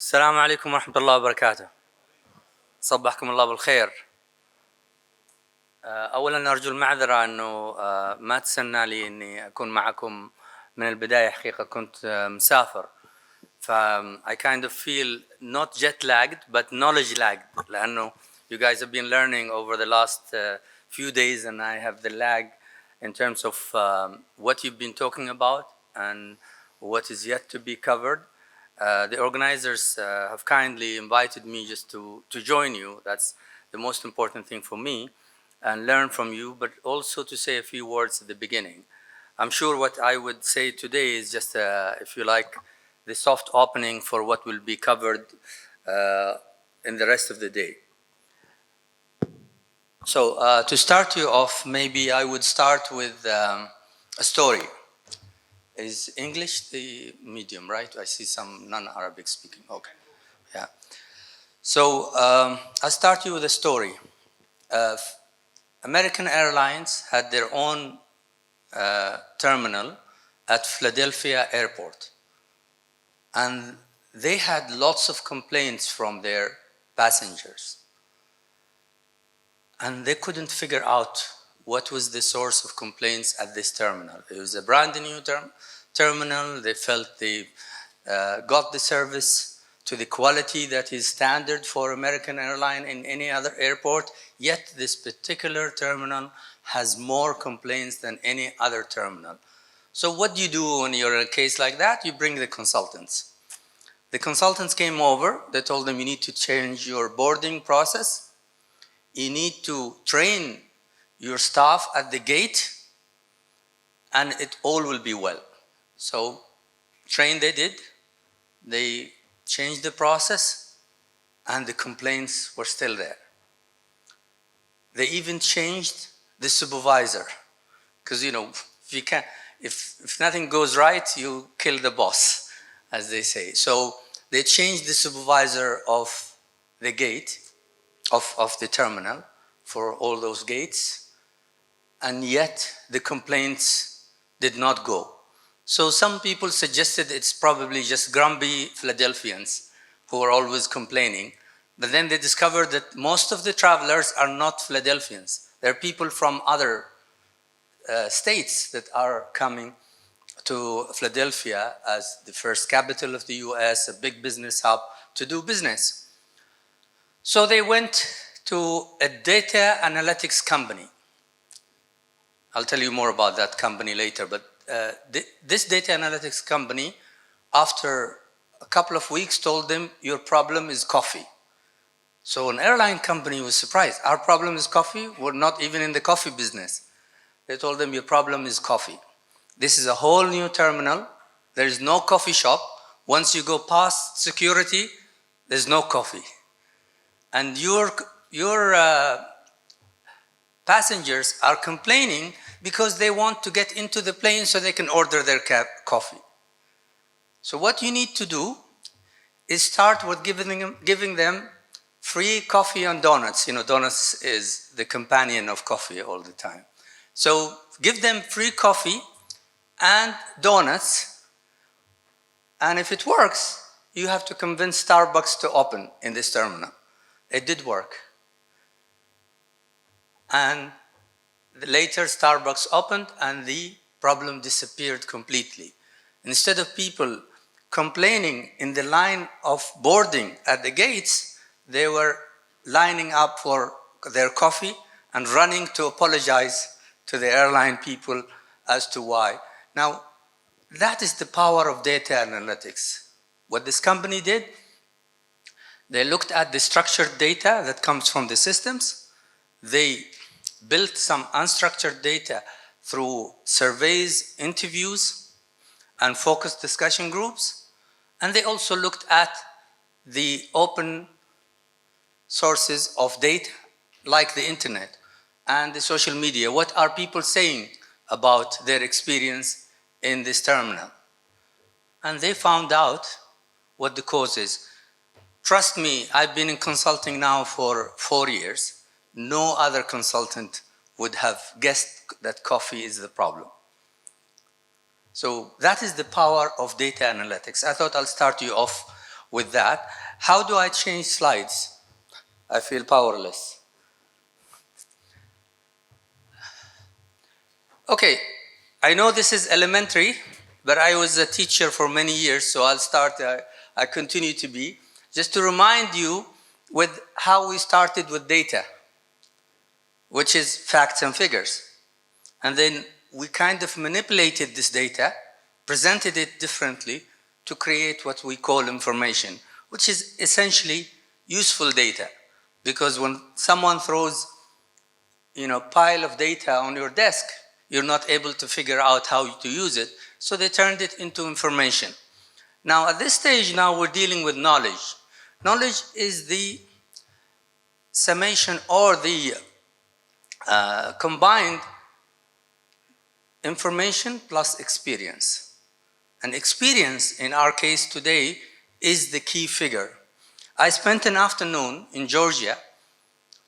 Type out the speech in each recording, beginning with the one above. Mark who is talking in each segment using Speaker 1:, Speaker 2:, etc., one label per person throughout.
Speaker 1: السلام عليكم ورحمة الله وبركاته. صبحكم الله بالخير. أولا أرجو المعذرة أنه ما تسنى لي أني أكون معكم من البداية. حقيقة كنت مسافر، I kind of feel not jet lagged but knowledge lagged لأنه you guys have been learning over the last few days and I have the lag in terms of what you've been talking about and what is yet to be covered. The organizers have kindly invited me just to join you. That's the most important thing for me, and learn from you, but also to say a few words at the beginning. I'm sure what I would say today is just, if you like, the soft opening for what will be covered in the rest of the day. So to start you off, maybe I would start with a story. Is English the medium, right? I see some non-Arabic speaking. Okay, yeah. So I'll start you with a story. American Airlines had their own terminal at Philadelphia Airport. And they had lots of complaints from their passengers. And they couldn't figure out what was the source of complaints at this terminal. It was a brand new terminal. They felt they got the service to the quality that is standard for American Airlines in any other airport, yet this particular terminal has more complaints than any other terminal. So what do you do when you're in a case like that? You bring the consultants. The consultants came over. They told them you need to change your boarding process. You need to train your staff at the gate, and it all will be well. So train they did. They changed the process, and the complaints were still there. They even changed the supervisor, because if nothing goes right, you kill the boss, as they say. So they changed the supervisor of the gate, of the terminal, for all those gates, and yet the complaints did not go. So some people suggested it's probably just grumpy Philadelphians who are always complaining, but then they discovered that most of the travelers are not Philadelphians. They're people from other states that are coming to Philadelphia as the first capital of the US, a big business hub, to do business. So they went to a data analytics company. I'll tell you more about that company later, but this data analytics company, after a couple of weeks, told them, your problem is coffee. So an airline company was surprised. Our problem is coffee? We're not even in the coffee business. They told them, your problem is coffee. This is a whole new terminal. There is no coffee shop. Once you go past security, there's no coffee. And your passengers are complaining because they want to get into the plane so they can order their coffee. So what you need to do is start with giving them free coffee and donuts. Donuts is the companion of coffee all the time. So give them free coffee and donuts, and if it works, you have to convince Starbucks to open in this terminal. It did work. And later Starbucks opened and the problem disappeared completely. Instead of people complaining in the line of boarding at the gates, they were lining up for their coffee and running to apologize to the airline people as to why. Now, that is the power of data analytics. What this company did, they looked at the structured data that comes from the systems. They built some unstructured data through surveys, interviews, and focused discussion groups. And they also looked at the open sources of data, like the internet and the social media. What are people saying about their experience in this terminal? And they found out what the cause is. Trust me, I've been in consulting now for 4 years. No other consultant would have guessed that coffee is the problem. So that is the power of data analytics. I thought I'll start you off with that. How do I change slides? I feel powerless. Okay, I know this is elementary, but I was a teacher for many years, so I'll start, I continue to be. Just to remind you with how we started with data, which is facts and figures. And then we kind of manipulated this data, presented it differently to create what we call information, which is essentially useful data. Because when someone throws, pile of data on your desk, you're not able to figure out how to use it. So they turned it into information. Now, at this stage, now we're dealing with knowledge. Knowledge is the summation or the combined information plus experience. And experience, in our case today, is the key figure. I spent an afternoon in Georgia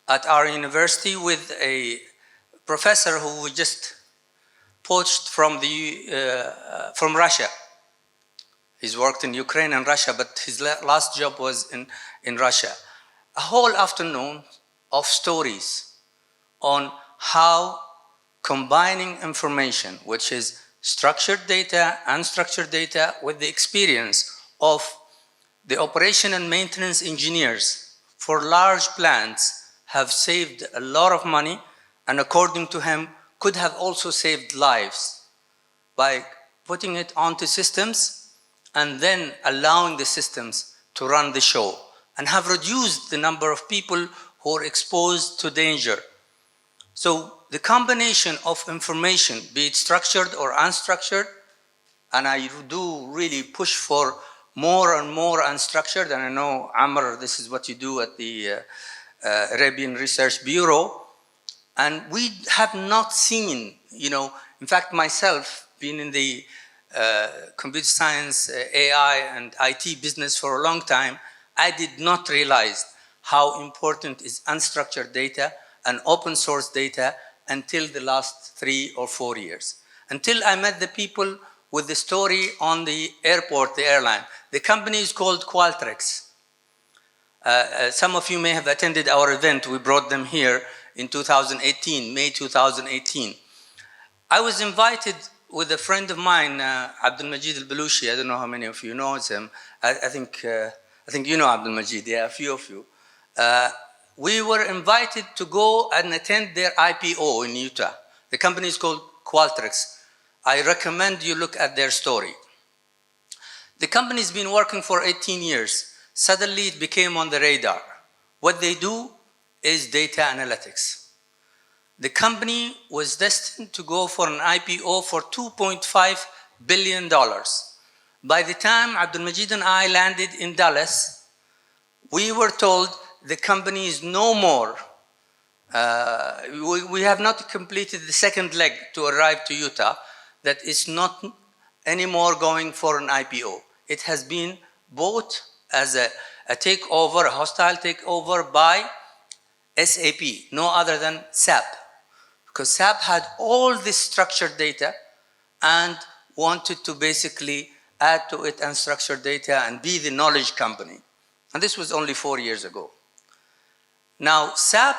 Speaker 1: at our university with a professor who was just poached from Russia. He's worked in Ukraine and Russia, but his last job was in Russia. A whole afternoon of stories on how combining information, which is structured data, unstructured data, with the experience of the operation and maintenance engineers for large plants have saved a lot of money, and according to him, could have also saved lives by putting it onto systems and then allowing the systems to run the show, and have reduced the number of people who are exposed to danger. So the combination of information, be it structured or unstructured, and I do really push for more and more unstructured, and I know, Amer, this is what you do at the Arabian Research Bureau, and we have not seen, in fact, myself, being in the computer science, AI, and IT business for a long time, I did not realize how important is unstructured data and open source data until the last 3 or 4 years. Until I met the people with the story on the airport, the airline. The company is called Qualtrics. Some of you may have attended our event. We brought them here in 2018, May 2018. I was invited with a friend of mine, Abdul Majid al-Balushi. I don't know how many of you know him. I think you know Abdul Majid, yeah, a few of you. We were invited to go and attend their IPO in Utah. The company is called Qualtrics. I recommend you look at their story. The company's been working for 18 years. Suddenly it became on the radar. What they do is data analytics. The company was destined to go for an IPO for $2.5 billion. By the time Abdul Majid and I landed in Dallas, we were told the company is no more. We have not completed the second leg to arrive to Utah, that is not anymore going for an IPO. It has been bought as a takeover, a hostile takeover by SAP, no other than SAP. Because SAP had all this structured data and wanted to basically add to it unstructured data and be the knowledge company. And this was only 4 years ago. Now, SAP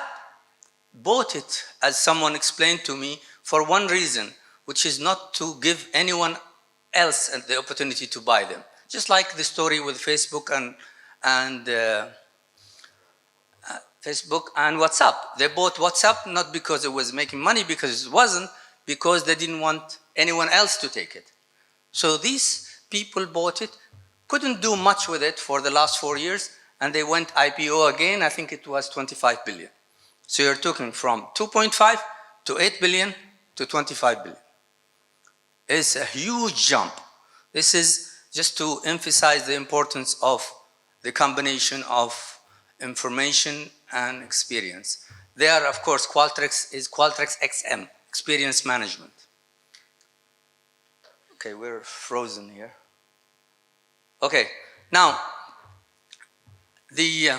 Speaker 1: bought it, as someone explained to me, for one reason, which is not to give anyone else the opportunity to buy them. Just like the story with Facebook and WhatsApp. They bought WhatsApp not because it was making money, because it wasn't, because they didn't want anyone else to take it. So these people bought it, couldn't do much with it for the last 4 years, and they went IPO again. I think it was 25 billion. So you're talking from 2.5 to 8 billion to 25 billion. It's a huge jump. This is just to emphasize the importance of the combination of information and experience. There, of course, Qualtrics is Qualtrics XM, Experience Management. Okay, we're frozen here. Okay, now, the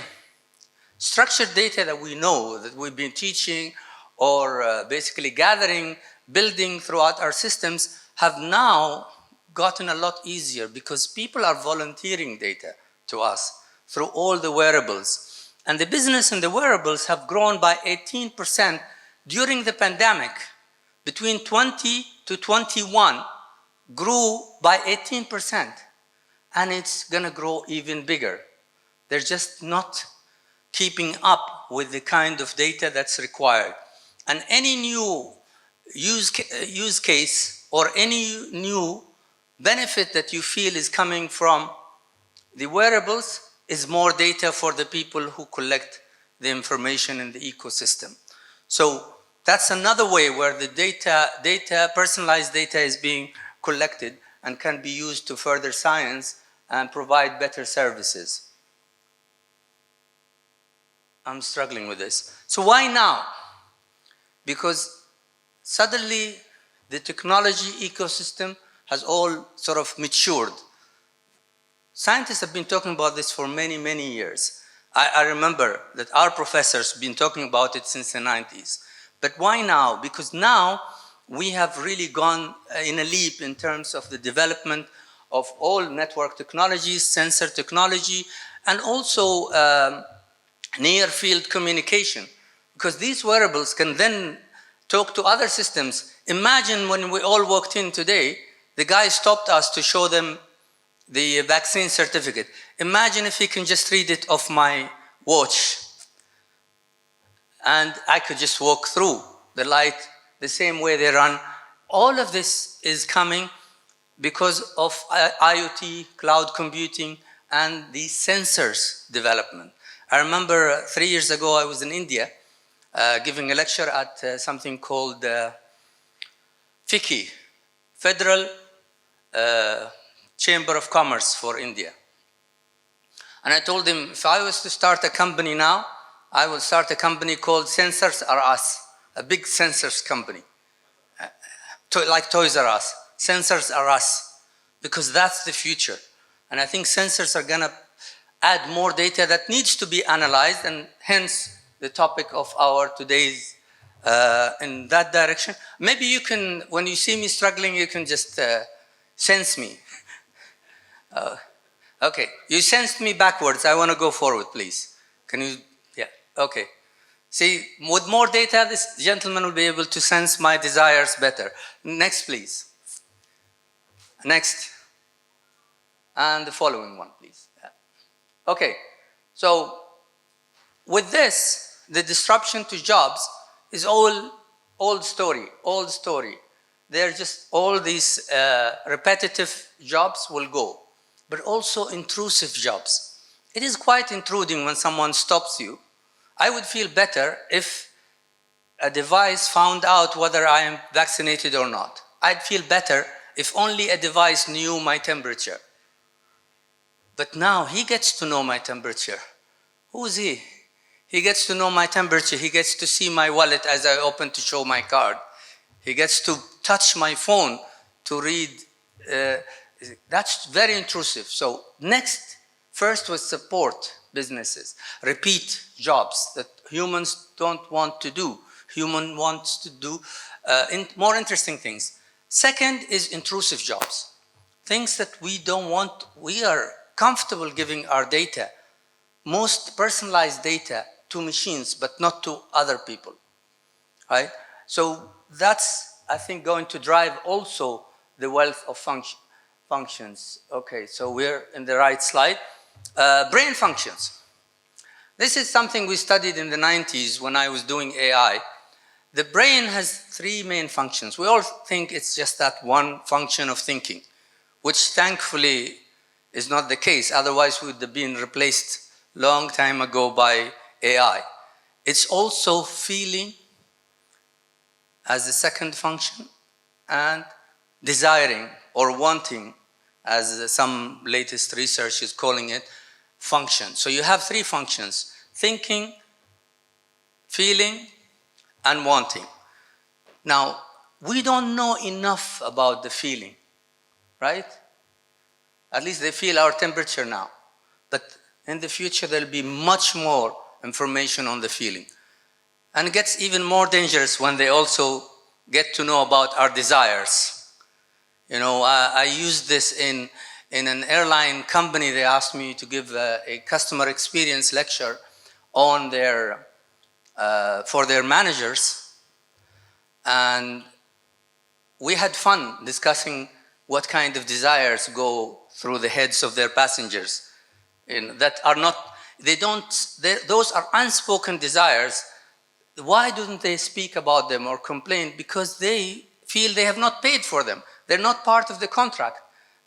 Speaker 1: structured data that we know, that we've been teaching or basically gathering, building throughout our systems, have now gotten a lot easier because people are volunteering data. to us through all the wearables. And the business in the wearables have grown by 18% during the pandemic. Between 20 to 21 grew by 18%. And it's going to grow even bigger. They're just not keeping up with the kind of data that's required. And any new use case or any new benefit that you feel is coming from the wearables is more data for the people who collect the information in the ecosystem. So that's another way where the personalized data is being collected and can be used to further science and provide better services. I'm struggling with this. So why now? Because suddenly the technology ecosystem has all sort of matured. Scientists have been talking about this for many, many years. I remember that our professors have been talking about it since the 90s. But why now? Because now we have really gone in a leap in terms of the development of all network technologies, sensor technology, and also near-field communication. Because these wearables can then talk to other systems. Imagine when we all walked in today, the guy stopped us to show them the vaccine certificate. Imagine if he can just read it off my watch and I could just walk through the light the same way they run. All of this is coming because of IoT, cloud computing, and the sensors development. I remember 3 years ago I was in India giving a lecture at something called FICCI, Federal Chamber of Commerce for India. And I told him, if I was to start a company now, I will start a company called Sensors Are Us, a big sensors company, like Toys R Us. Sensors Are Us, because that's the future. And I think sensors are gonna add more data that needs to be analyzed, and hence the topic of our today's in that direction. Maybe you can, when you see me struggling, you can just sense me. Okay, you sensed me backwards. I want to go forward, please. Can you? Yeah, okay. See, with more data, this gentleman will be able to sense my desires better. Next, please. Next. And the following one, please. Yeah. Okay, so with this, the disruption to jobs is all old story. They're just all these repetitive jobs will go, but also intrusive jobs. It is quite intruding when someone stops you. I would feel better if a device found out whether I am vaccinated or not. I'd feel better if only a device knew my temperature. But now he gets to know my temperature. Who is he? He gets to know my temperature. He gets to see my wallet as I open to show my card. He gets to touch my phone to read. That's very intrusive. So next, first was support businesses, repeat jobs that humans don't want to do. Human wants to do more interesting things. Second is intrusive jobs, things that we don't want. We are comfortable giving our data, most personalized data, to machines, but not to other people, right? So that's, I think, going to drive also the wealth of functions. Okay, so we're in the right slide. Brain functions. This is something we studied in the 90s when I was doing AI. The brain has three main functions. We all think it's just that one function of thinking, which thankfully is not the case. Otherwise, we would have been replaced long time ago by AI. It's also feeling as the second function, and desiring or wanting, as some latest research is calling it, function. So you have three functions: thinking, feeling, and wanting. Now, we don't know enough about the feeling, right? At least they feel our temperature now. But in the future, there'll be much more information on the feeling. And it gets even more dangerous when they also get to know about our desires. You know, I use this in in an airline company, they asked me to give a customer experience lecture on their, for their managers. And we had fun discussing what kind of desires go through the heads of their passengers. That are not, those are unspoken desires. Why don't they speak about them or complain? Because they feel they have not paid for them. They're not part of the contract.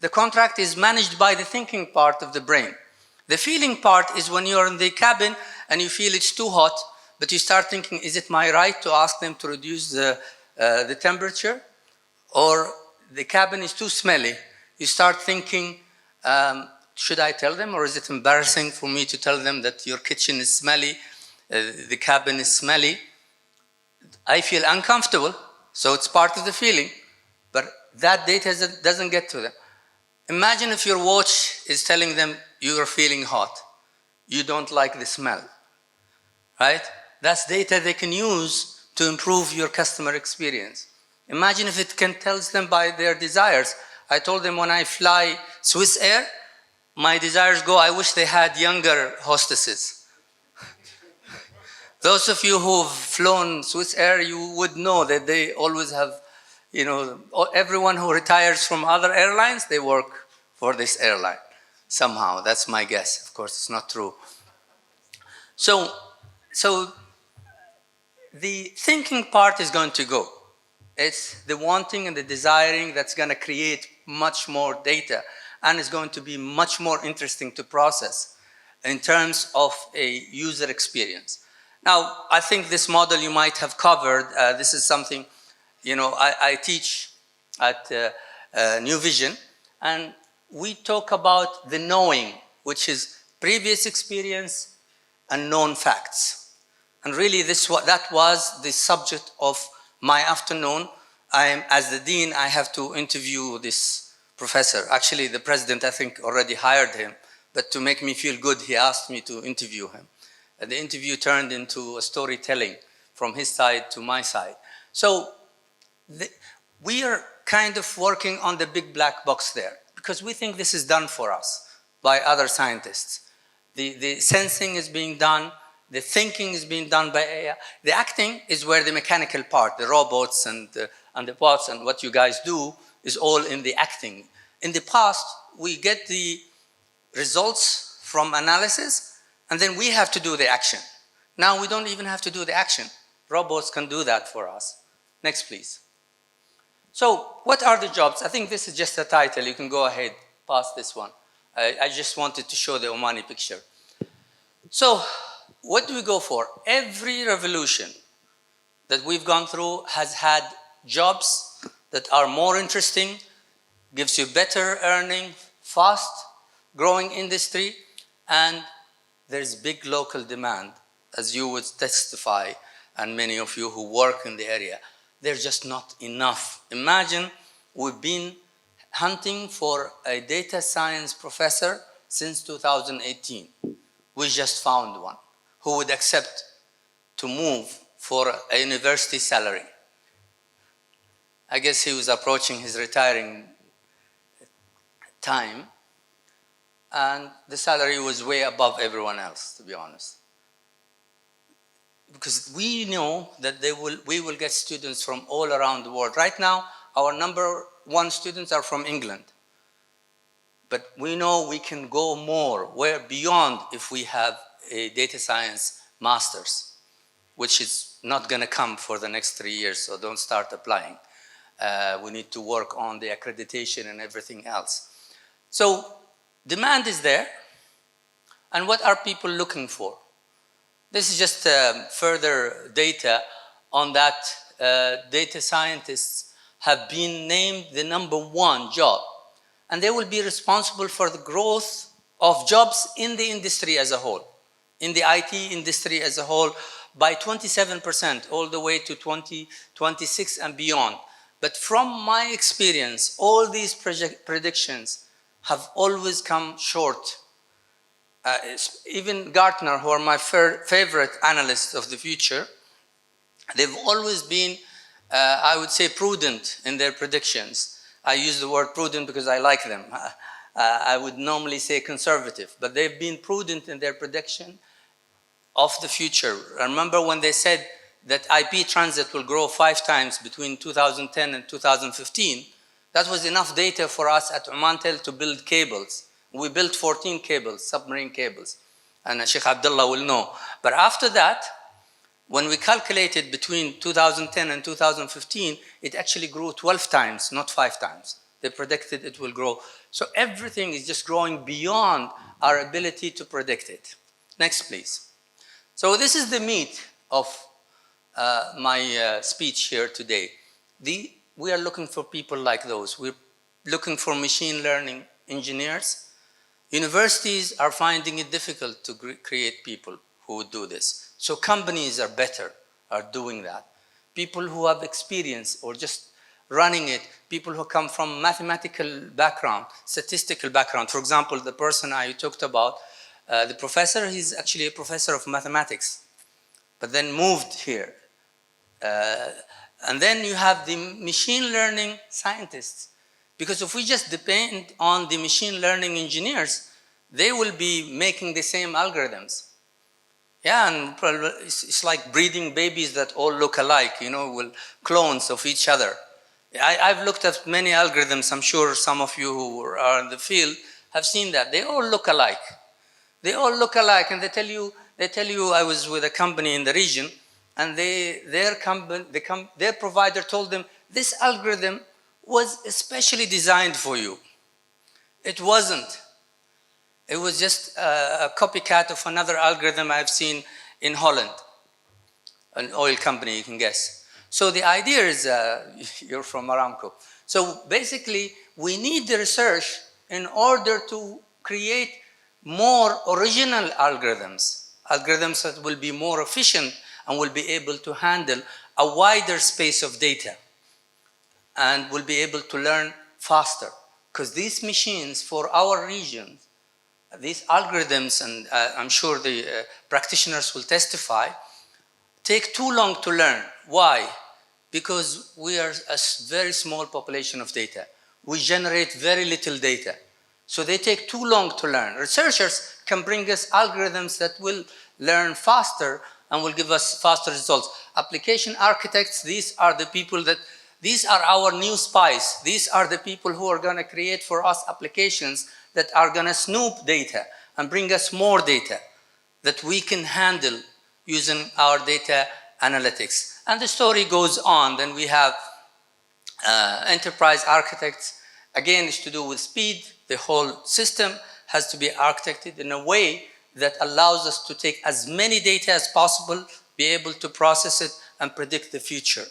Speaker 1: The contract is managed by the thinking part of the brain. The feeling part is when you're in the cabin and you feel it's too hot, but you start thinking, is it my right to ask them to reduce the temperature? Or the cabin is too smelly. You start thinking, should I tell them, or is it embarrassing for me to tell them that your kitchen is smelly, the cabin is smelly? I feel uncomfortable, so it's part of the feeling, but that data doesn't get to them. Imagine if your watch is telling them you are feeling hot, you don't like the smell, right? That's data they can use to improve your customer experience. Imagine if it can tell them by their desires. I told them when I fly Swiss Air, my desires go, I wish they had younger hostesses. Those of you who've flown Swiss Air, you would know that they always have, everyone who retires from other airlines, they work for this airline somehow. That's my guess. Of course, it's not true. So the thinking part is going to go. It's the wanting and the desiring that's going to create much more data, and is going to be much more interesting to process in terms of a user experience. Now, I think this model you might have covered. This is something, I teach at New Vision, and we talk about the knowing, which is previous experience and known facts. And really, that was the subject of my afternoon. As the dean, I have to interview this professor. Actually, the president, I think, already hired him. But to make me feel good, he asked me to interview him. And the interview turned into a storytelling from his side to my side. So we are kind of working on the big black box there, because we think this is done for us by other scientists. The sensing is being done. The thinking is being done by AI. The acting is where the mechanical part, the robots and the parts and what you guys do is all in the acting. In the past, we get the results from analysis, and then we have to do the action. Now we don't even have to do the action. Robots can do that for us. Next, please. So what are the jobs? I think this is just a title. You can go ahead, pass this one. I just wanted to show the Omani picture. So what do we go for? Every revolution that we've gone through has had jobs that are more interesting, gives you better earning, fast growing industry, and there's big local demand, as you would testify, and many of you who work in the area. There's just not enough. Imagine we've been hunting for a data science professor since 2018. We just found one who would accept to move for a university salary. I guess he was approaching his retiring time, and the salary was way above everyone else, to be honest. Because we know that we will get students from all around the world. Right now, our #1 students are from England. But we know we can go more, beyond if we have a data science master's, which is not going to come for the next 3 years, so don't start applying. We need to work on the accreditation and everything else. So demand is there, and what are people looking for? This is just further data on that. Data scientists have been named the #1 job, and they will be responsible for the growth of jobs in the industry as a whole, in the IT industry as a whole, by 27%, all the way to 2026 and beyond. But from my experience, all these predictions have always come short. Even Gartner, who are my favorite analysts of the future, they've always been, I would say, prudent in their predictions. I use the word prudent because I like them. I would normally say conservative, but they've been prudent in their prediction of the future. Remember when they said that IP transit will grow 5 times between 2010 and 2015, that was enough data for us at Omantel to build cables. We built 14 cables, submarine cables, and Sheikh Abdullah will know. But after that, when we calculated between 2010 and 2015, it actually grew 12 times, not 5 times. They predicted it will grow. So everything is just growing beyond our ability to predict it. Next, please. So this is the meat of my speech here today. We are looking for people like those. We're looking for machine learning engineers. Universities are finding it difficult to create people who would do this. So companies are better, are doing that. People who have experience or just running it, people who come from mathematical background, statistical background. For example, the person I talked about, the professor, he's actually a professor of mathematics, but then moved here. And then you have the machine learning scientists. Because if we just depend on the machine learning engineers, they will be making the same algorithms. Yeah, and it's like breeding babies that all look alike, will clones of each other. I've looked at many algorithms. I'm sure some of you who are in the field have seen that. They all look alike. They all look alike, and they tell you, I was with a company in the region, and their provider told them, this algorithm was especially designed for you. It wasn't. It was just a copycat of another algorithm I've seen in Holland, an oil company, you can guess. So the idea is, you're from Aramco. So basically, we need the research in order to create more original algorithms that will be more efficient and will be able to handle a wider space of data and will be able to learn faster. Because these machines for our region, these algorithms, and I'm sure the practitioners will testify, take too long to learn. Why? Because we are a very small population of data. We generate very little data. So they take too long to learn. Researchers can bring us algorithms that will learn faster and will give us faster results. Application architects, these are the people these are our new spies. These are the people who are going to create for us applications that are going to snoop data and bring us more data that we can handle using our data analytics. And the story goes on. Then we have enterprise architects. Again, it's to do with speed. The whole system has to be architected in a way that allows us to take as many data as possible, be able to process it, and predict the future.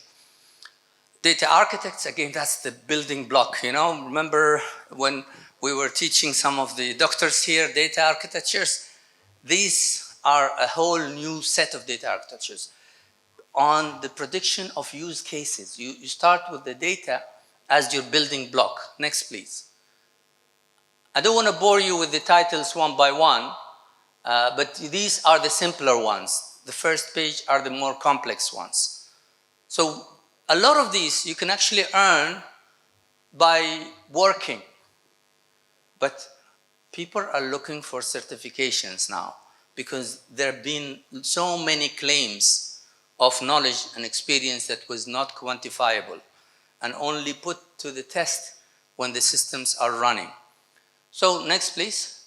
Speaker 1: Data architects, again, that's the building block. Remember when we were teaching some of the doctors here, data architectures? These are a whole new set of data architectures on the prediction of use cases. You start with the data as your building block. Next, please. I don't want to bore you with the titles one by one, but these are the simpler ones. The first page are the more complex ones. So a lot of these you can actually earn by working. But people are looking for certifications now because there have been so many claims of knowledge and experience that was not quantifiable and only put to the test when the systems are running. So next, please.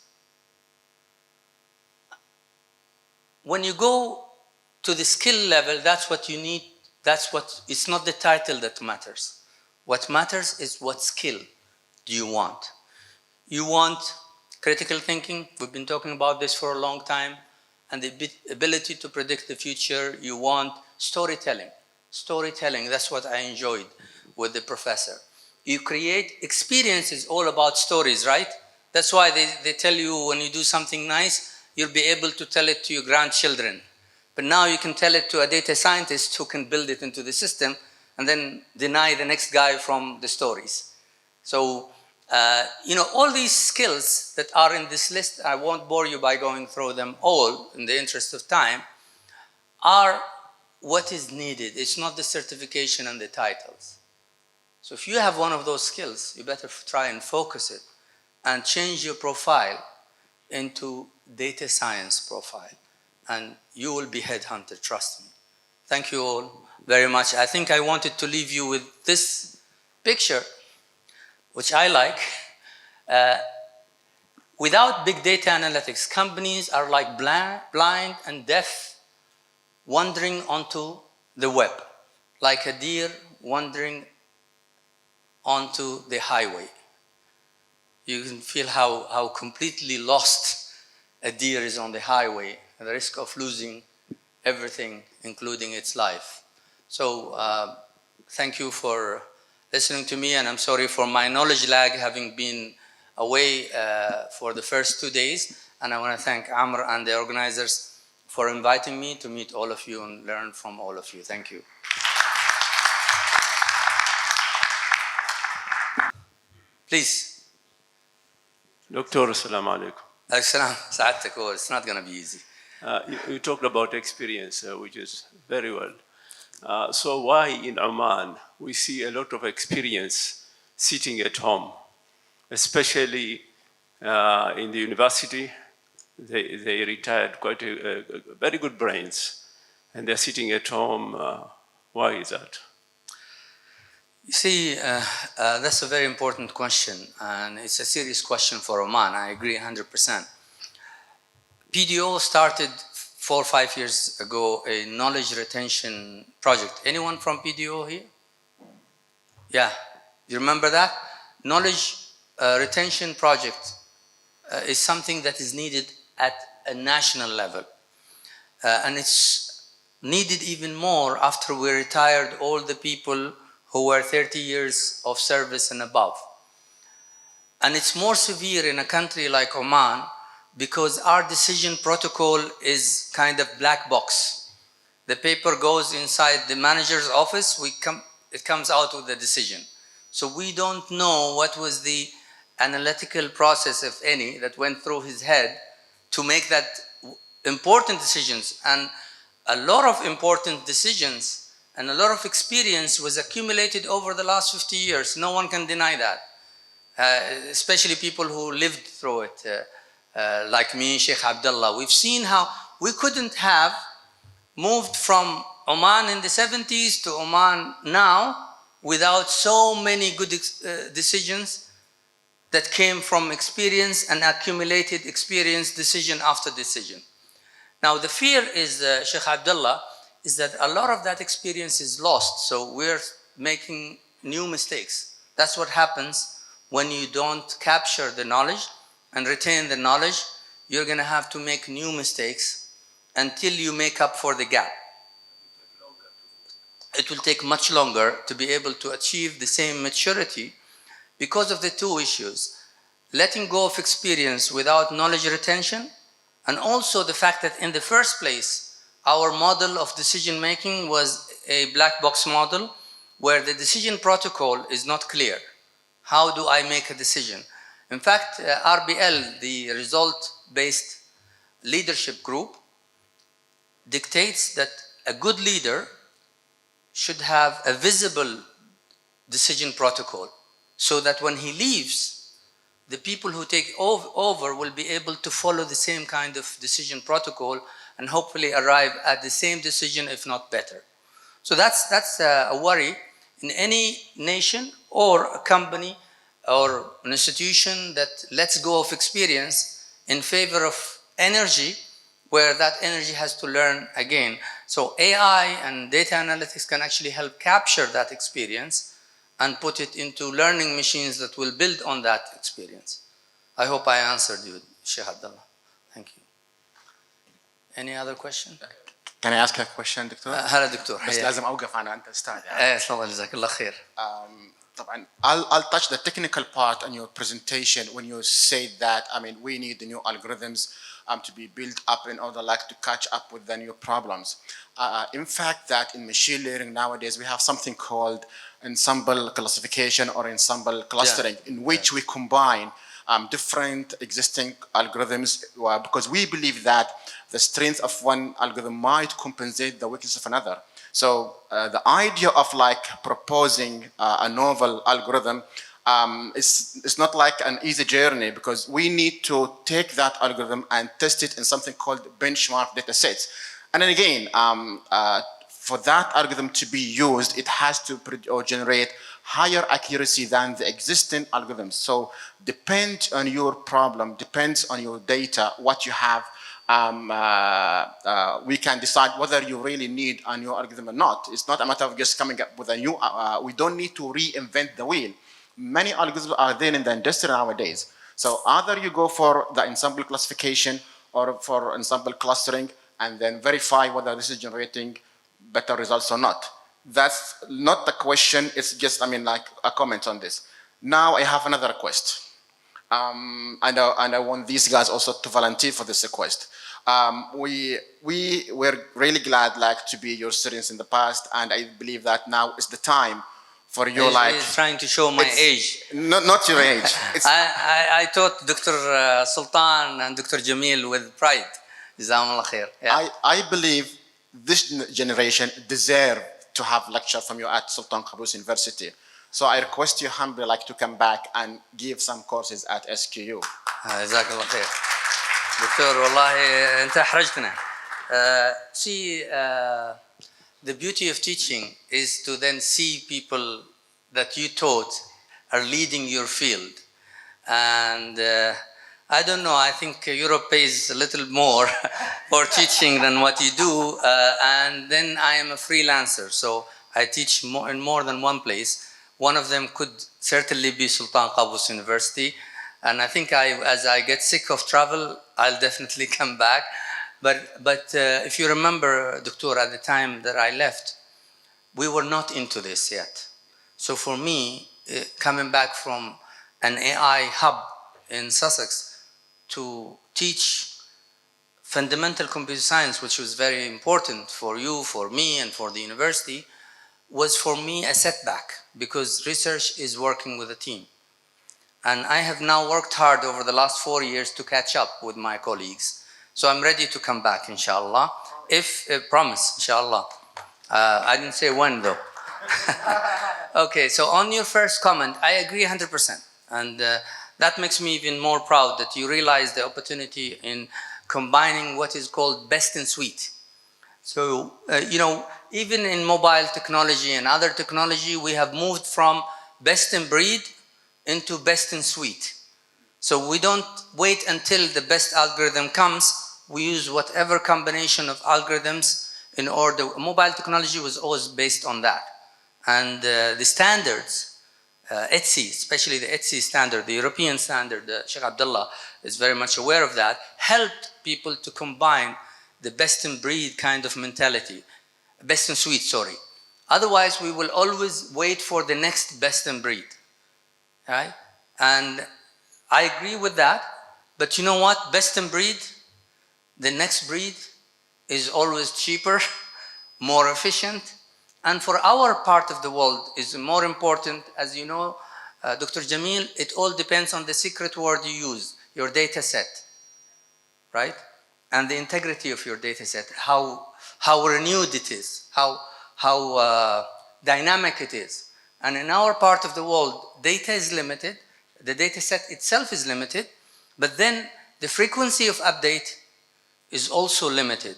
Speaker 1: When you go to the skill level, that's what you need. It's not the title that matters. What matters is what skill do you want. You want critical thinking. We've been talking about this for a long time. And the ability to predict the future. You want storytelling. Storytelling, that's what I enjoyed with the professor. You create experiences all about stories, right? That's why they tell you when you do something nice, you'll be able to tell it to your grandchildren. But now you can tell it to a data scientist who can build it into the system and then deny the next guy from the stories. So, all these skills that are in this list, I won't bore you by going through them all in the interest of time, are what is needed. It's not the certification and the titles. So if you have one of those skills, you better try and focus it and change your profile into data science profile, and you will be headhunted, trust me. Thank you all very much. I think I wanted to leave you with this picture, which I like. Without big data analytics, companies are like blind and deaf, wandering onto the web, like a deer wandering onto the highway. You can feel how completely lost a deer is on the highway, and the risk of losing everything, including its life. So thank you for listening to me, and I'm sorry for my knowledge lag, having been away for the first 2 days. And I want to thank Amer and the organizers for inviting me to meet all of you and learn from all of you. Thank you. Please.
Speaker 2: Doctor, assalamu alaikum.
Speaker 1: Assalam, sa'adak. Oh, it's not going to be easy.
Speaker 2: You talked about experience, which is very well. So why in Oman we see a lot of experience sitting at home, especially in the university? They retired quite a very good brains, and they're sitting at home. Why is that?
Speaker 1: You see, that's a very important question, and it's a serious question for Oman. I agree 100%. PDO started 4 or 5 years ago a knowledge retention project. Anyone from PDO here? Yeah, you remember that? Knowledge retention project is something that is needed at a national level. And it's needed even more after we retired all the people who were 30 years of service and above. And it's more severe in a country like Oman because our decision protocol is kind of black box. The paper goes inside the manager's office, it comes out with the decision. So we don't know what was the analytical process, if any, that went through his head to make that important decisions. And a lot of important decisions and a lot of experience was accumulated over the last 50 years. No one can deny that, especially people who lived through it, like me, Sheikh Abdullah. We've seen how we couldn't have moved from Oman in the 70s to Oman now without so many good decisions that came from experience and accumulated experience, decision after decision. Now the fear is, Sheikh Abdullah, is that a lot of that experience is lost, so we're making new mistakes. That's what happens when you don't capture the knowledge and retain the knowledge. You're going to have to make new mistakes until you make up for the gap. It will take much longer to be able to achieve the same maturity because of the two issues: letting go of experience without knowledge retention, and also the fact that in the first place, our model of decision making was a black box model where the decision protocol is not clear. How do I make a decision? In fact, RBL, the result-based leadership group, dictates that a good leader should have a visible decision protocol so that when he leaves, the people who take over will be able to follow the same kind of decision protocol and hopefully arrive at the same decision, if not better. So that's a worry in any nation or a company or an institution that lets go of experience in favor of energy, where that energy has to learn again. So AI and data analytics can actually help capture that experience and put it into learning machines that will build on that experience. I hope I answered you, Sheikh Abdullah. Thank you. Any other question?
Speaker 3: Can I ask a question, دكتور؟
Speaker 1: هلا دكتور.
Speaker 3: بس لازم أوقف أنا أنت أستاذ يعني.
Speaker 1: إيه تفضل جزاك الله خير.
Speaker 3: طبعا I'll touch the technical part on your presentation when you say that we need the new algorithms to be built up in order to catch up with the new problems. In fact, that in machine learning nowadays we have something called ensemble classification or ensemble clustering, in which we combine different existing algorithms because we believe that the strength of one algorithm might compensate the weakness of another. So the idea of proposing a novel algorithm it's not like an easy journey, because we need to take that algorithm and test it in something called benchmark data sets. And then again, for that algorithm to be used, it has to or generate higher accuracy than the existing algorithms. So depends on your problem, depends on your data, what you have. We can decide whether you really need a new algorithm or not. It's not a matter of just coming up with a new, we don't need to reinvent the wheel. Many algorithms are there in the industry nowadays. So either you go for the ensemble classification or for ensemble clustering and then verify whether this is generating better results or not. That's not the question, it's just, like a comment on this. Now I have another request. And I want these guys also to volunteer for this request. We were really glad to be your students in the past, and I believe that now is the time for you
Speaker 1: He's trying to show my age.
Speaker 3: Not your age.
Speaker 1: I taught Dr. Sultan and Dr. Jamil with pride. Jazakumullah khair. Yeah.
Speaker 3: I believe this generation deserve to have lecture from you at Sultan Qaboos University. So I request you humbly to come back and give some courses at SQU.
Speaker 1: جزاك الله خير. دكتور والله أنت أحرجتنا. See, the beauty of teaching is to then see people that you taught are leading your field. And I don't know, I think Europe pays a little more for teaching than what you do. And then I am a freelancer, so I teach in more than one place. One of them could certainly be Sultan Qaboos University. And I think as I get sick of travel, I'll definitely come back. But if you remember, Doctor, at the time that I left, we were not into this yet. So for me, coming back from an AI hub in Sussex to teach fundamental computer science, which was very important for you, for me, and for the university, was for me a setback, because research is working with a team. And I have now worked hard over the last 4 years to catch up with my colleagues. So I'm ready to come back, inshallah. If, promise, inshallah. I didn't say when though. Okay, so on your first comment, I agree 100%. And that makes me even more proud that you realize the opportunity in combining what is called best in suite. So, even in mobile technology and other technology, we have moved from best in breed into best in suite. So we don't wait until the best algorithm comes. We use whatever combination of algorithms in order. Mobile technology was always based on that. And the standards, ETSI, especially the ETSI standard, the European standard, Sheikh Abdullah is very much aware of that, helped people to combine the best in breed kind of mentality, best in suite, sorry. Otherwise, we will always wait for the next best in breed, right? And I agree with that, but you know what? Best in breed, the next breed is always cheaper, more efficient, and for our part of the world is more important. As you know, Dr. Jamil, it all depends on the secret word you use, your data set, right? And the integrity of your data set, how renewed it is, how dynamic it is. And in our part of the world, data is limited, the data set itself is limited, but then the frequency of update is also limited.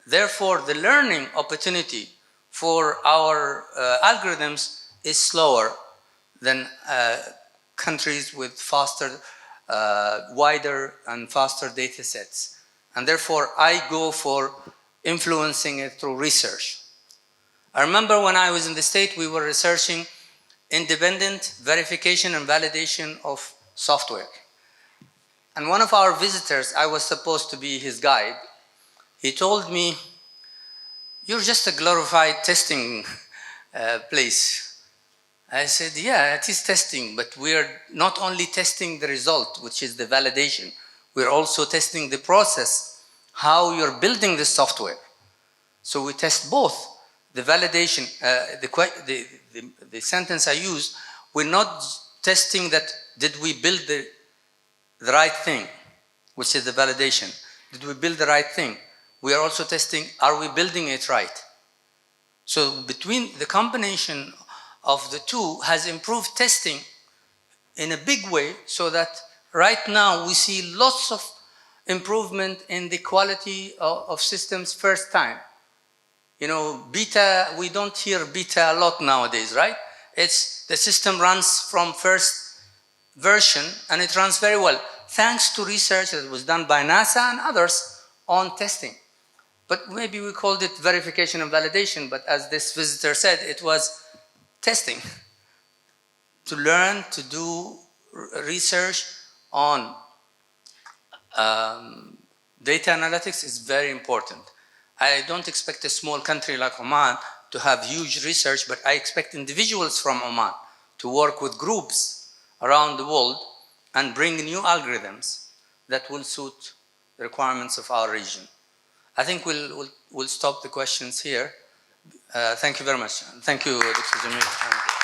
Speaker 1: Therefore, the learning opportunity for our algorithms is slower than countries with faster, wider and faster data sets. And therefore, I go for influencing it through research. I remember when I was in the States, we were researching independent verification and validation of software. And one of our visitors, I was supposed to be his guide, he told me, "You're just a glorified testing place." I said, "Yeah, it is testing, but we're not only testing the result, which is the validation, we're also testing the process, how you're building the software. So we test both. The validation, the sentence I use, we're not testing that did we build the right thing, which is the validation. Did we build the right thing? We are also testing, are we building it right? So between the combination of the two has improved testing in a big way, so that right now we see lots of improvement in the quality of systems first time. You know, beta, we don't hear beta a lot nowadays, right? It's the system runs from first version and it runs very well, thanks to research that was done by NASA and others on testing. But maybe we called it verification and validation, but as this visitor said, it was testing. To learn to do research on data analytics is very important. I don't expect a small country like Oman to have huge research, but I expect individuals from Oman to work with groups around the world and bring new algorithms that will suit the requirements of our region. I think we'll stop the questions here. Thank you very much. Thank you, Dr. Jamil.